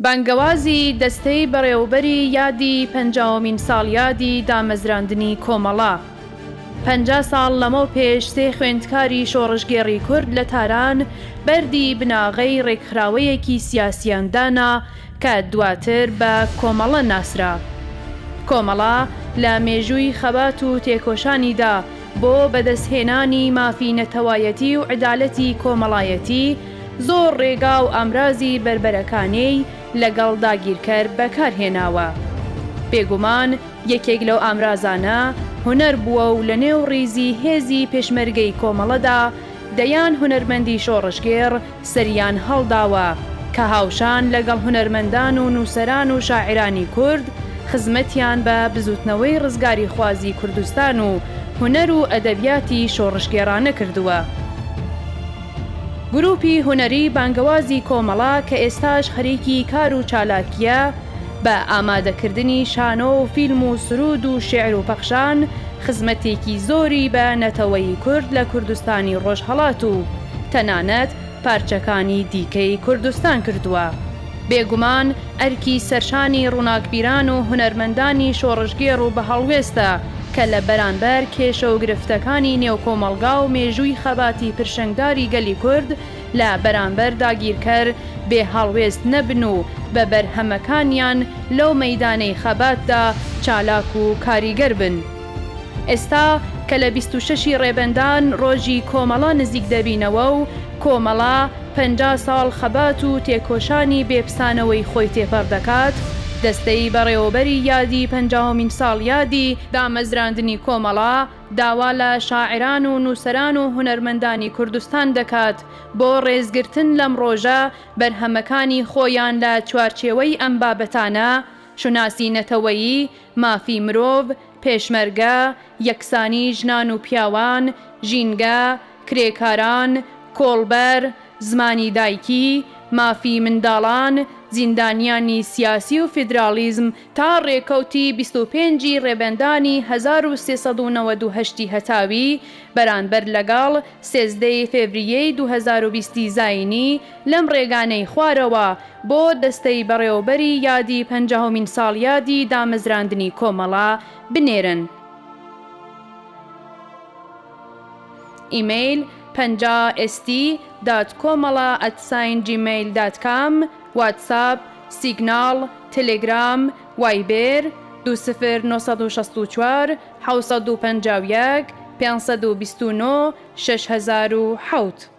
بانگەوازی دەستەی بەڕێوەبەری یادی 50مین ساڵیادی دامەزراندنی کۆمەڵە. 50 ساڵ لەمەو پێش سێ خوێندکاری شۆڕشگێڕی کورد لە تاران بەردی بناغەی ڕێکخراوەیەکی سیاسیاندانا کە دواتر بە کۆمەڵە ناسرا. کۆمەڵە لە مێژووی خەبات و تێکۆشانیدا بۆ بەدەستهێنانی مافی نەتەوایەتی و عدالەتی کۆمەڵایەتی زۆر ڕێگا و ئامرازی بربەرەکانەی لەگەڵ داگیرکەر بەکارهێناوە. بێگومان یەکێک لەو ئامرازانە هونەر بووە و لە نێو ڕیزی هێزی پێشمەرگەی کۆمەڵەدا دەیان هونەرمەندی شۆڕشگێڕ سەریان هەڵداوە کە هاوشان لەگەڵ هونەرمەندان و نووسەران و شاعرانی کورد خزمەتیان بە بزوتنەوەی ڕزگاری خوازی کوردستان و هونەر و ئەدەبیاتی شۆڕشگێڕانە کردووە. گروپی هونەری بانگەوازی کۆمەڵە کە ئێستاش خەریکی کار و چالاکیە بە ئامادەکردنی شانۆ و فیلم و سرود و شێعر و پەخشان خزمەتێکی زۆری بە نەتەوەی کورد لە کوردستانی ڕۆژهەڵات و تەنانەت پارچەکانی دیکەی کوردستان کردووە. بێگومان ئەرکی سەرشانی ڕووناکبیران و هونەرمەندانی شۆڕشگێڕ و بە هەڵوێستە کە لە بەرانبەر کێشە و گرفتەکانی نێوکۆمەڵگا و مێژووی خەباتی پرشەنگداری گەلی کورد لە بەرانبەر داگیرکەر بێ هەڵوێست نەبن و بە بەرهەمەکانیان لەو مەیدانەی خەباتدا چالاک و کاریگەر بن. ئێستا کە لە 26 ڕێبەندان ڕۆژی کۆمەڵە نزیک دەبینەوە و کۆمەڵە 50 ساڵ خەبات و تێکۆشانی بێپسانەوەی خۆی تێپەڕ دەکات، دەستەی بەڕێوەبەری یادی 50مین ساڵیادی دامەزراندنی کۆمەڵە داوا لە شاعران و نووسەران و هونەرمەندانی کوردستان دەکات بۆ ڕێزگرتن لەم ڕۆژە بەرهەمەکانی خۆیان لە چوارچێوەی ئەم بابەتانە: شوناسی نەتەوەیی، مافی مرۆڤ، پێشمەرگە، یەکسانی ژنان و پیاوان، ژینگە، کرێکاران، کۆڵبەر، زمانی دایکی، مافی منداڵان، زیندانیانی سیاسی و فیدرالیزم تا ڕێکەوتی 25 ڕێبەندانی 1398 هەتاوی بەرانبەر لەگەڵ 13 فێڤریەی 2020 زاینی لەم ڕێگانەی خوارەوە بۆ دەستەی بەڕێوەبەری یادی 50مین ساڵیادی دامەزراندنی کۆمەڵە بنێرن. ئیمەیل 50st.komala@gmail.com، واتساپ، سیگنال، تەلێگرام، وایبێر 20964 751 529 6007.